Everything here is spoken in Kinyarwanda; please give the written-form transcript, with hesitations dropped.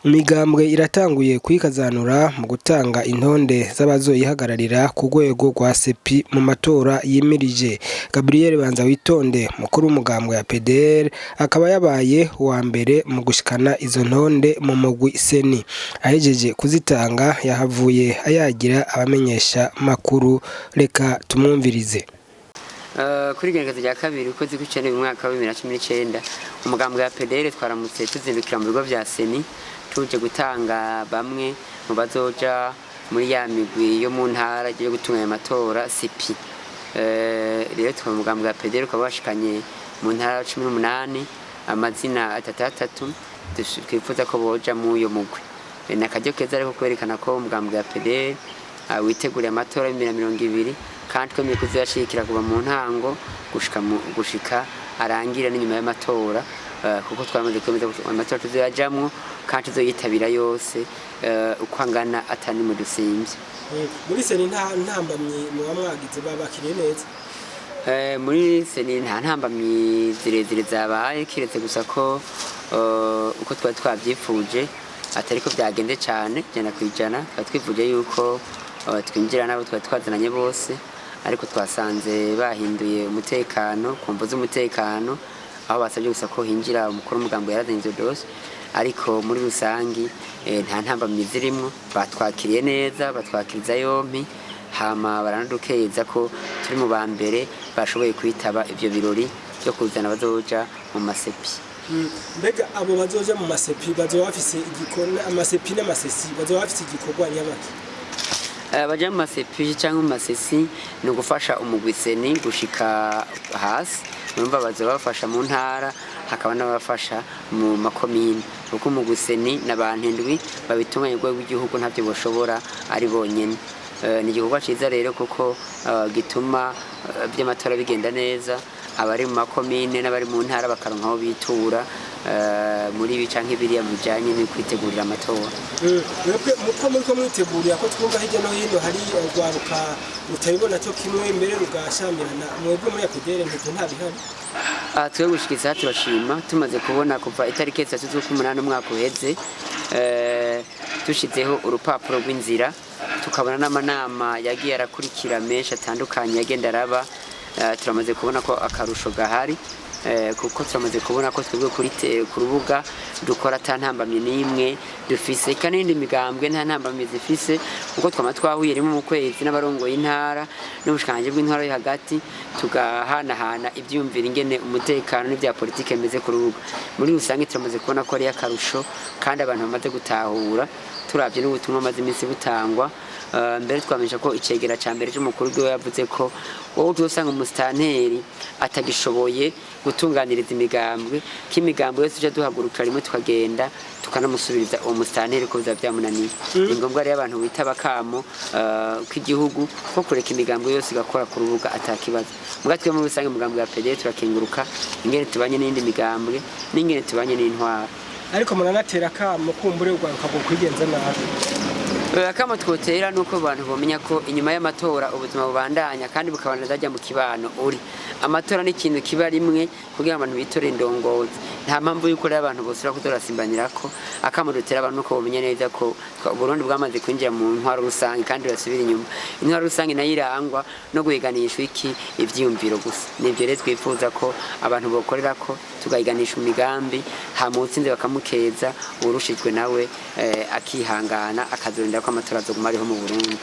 Umugambwe iratanguye kwikazanura mu gutanga intonde z'abazoyihagararira ku rwego rwa CEPI mu matora yimirije. Gabriel Banza witonde mukuru w'Umugambwe APDR akaba yabaye uwa mbere mu gushikana izo ntonde mu murwi CENI. Ahejeje kuzitanga yahavuye ayagira abamenyesha makuru, reka tumwumvirize. Kuri igenekerezo rya kabiri ukwezi kw'icenda mu mwaka wa 2019 Umugambwe APDR twaramutse tuzindukira mu bigo vya CENI tuje gutanga bamwe mu bazoja muri ya migwi yo mu ntara yo gutunganya amatora CEPI. Rero twa Umugambwe APDR ukaba washikanye mu ntara 18 amazina atatu twifuza ko boja mu yo mugwi. Nakaryo keza ariko kwerekana ko Umugambwe APDR witeguriye amatora ya 2020 kandi twemeye kuzashikira kuva mu ntango gushika arangira n'inyuma y'amatora, kuko twamaze kwemeza amatora tuzajamwo kandi tuzoyitabira yose uko angana atani mu dusimvye. Muri CENI nta ntambamye mu bamwagize babakiriye neza? Muri CENI nta ntambamye zirezire zabaye, kiretse gusa ko uko twari twavyifuje atariko byagenze cyane jana kwijana. Twifuje yuko twinjira nabo twari twazananye bose, ariko twasanze bahinduye umutekano kumvo z'umutekano, aho basabye gusa ko hinjira umukuru w'Umugambwe yarazanye izo dose, ariko muri rusangi nta ntambamye zirimo. Batwakiriye neza, batwakiriza yompi, hama baranadukeza ko turi mu bambere bashoboye kwitaba ivyo birori byo kuzana bazoja mu masepi. Mbega abo bazoja mu masepi bazoba bafise igikorwa, amasepi n'amasesi bazoba bafise igikorwa nyabaki? Baja mu masepi cyangwa mu masesi ni ugufasha umugwi CENI gushika hasi. Numva bazoba bafasha mu ntara, hakaba n'abafasha mu makomine, kuko umugwi CENI n'abantu indwi babitunganya rwego rw'igihugu ntavyo boshobora ari bonyene. Ni igikorwa ciza rero kuko gituma by'amatora bigenda neza, abari mu makomine n'abari mu ntara bakaronka aho bitura muri ibi canke biriya bijanye no kwitegurira amatora. Mwebwe muko muriko mwitegurira ko twumva hirya no hino hari urwaruka rutabibona cyo kimwe imbere rugashamirana, mwebwe muri APDR ntabihari? Twe gushikisa turashima, tumaze kubona kuva itariki 3 z'umunani umwaka uheze dushizeho urupapuro rw'inzira, tukabona n'amanama yagiye arakurikira menshi atandukanye yagenda araba. Turamaze kubona ko akarusho gahari, kuko turamaze kubona ko twebwe ku rubuga dukora atantambamye n'imwe dufise, kandi n'indi migambwe nta ntambamye zifise, kuko twama twahuye rimwe mu kwezi n'abarongoye intara n'ubushikanje bw'intara yo hagati, tugahanahana ivyumvira ingene umutekano n'ivya politike meze ku rubuga. Muri rusange turamaze kubona ko ari akarusho, kandi abantu bamaze gutahura, turavye n'ubutumwa maze iminsi butangwa. Mbere twamenyesha ko icegera ca mbere c'umukuru w'igihugu yavuze ko wowe uzosanga umusitanteri atagishoboye gutunganiriza imigambwe, k'imigambwe yose uje duhagurukira rimwe tukagenda tukanamusubiriza uwo musitanteri ko biza vyamunaniye. Ni ngombwa rero abantu bitaba kamo k'igihugu ko kureka imigambwe yose igakora ku rubuga atakibazo. Muga twe muri rusange Umugambwe wa APDR turakenguruka ingene tubanye n'indi migambwe n'ingene tubanye n'intwaro. Ariko muranatera kamo kumbure urwaruka bwo kwigenza nabi? Akama twotera nuko abantu bomenya ko inyuma y'amatora ubuzima bubandanya, kandi bukabana dajya mu kibano uri. Amatora ni ikintu kiba rimwe kugira abantu bitore indongozi, nta mpamvu yuko rero abantu bose bakudora ko. Akama dutera abantu nuko bomenya neza ko Burundi bwamaze kwinjira mu ntwaro rusange kandi basubira inyuma. Intwaro rusange nayo irangwa no guhiganisha ivyiyumviro gusa. Nivyo rero twifuza ko abantu bokorera ko tugahiganisha imigambi, hamutsinze bakamukeza, urushijwe nawe akihangana akazorinda ko amatora azoguma ariho mu Burundi.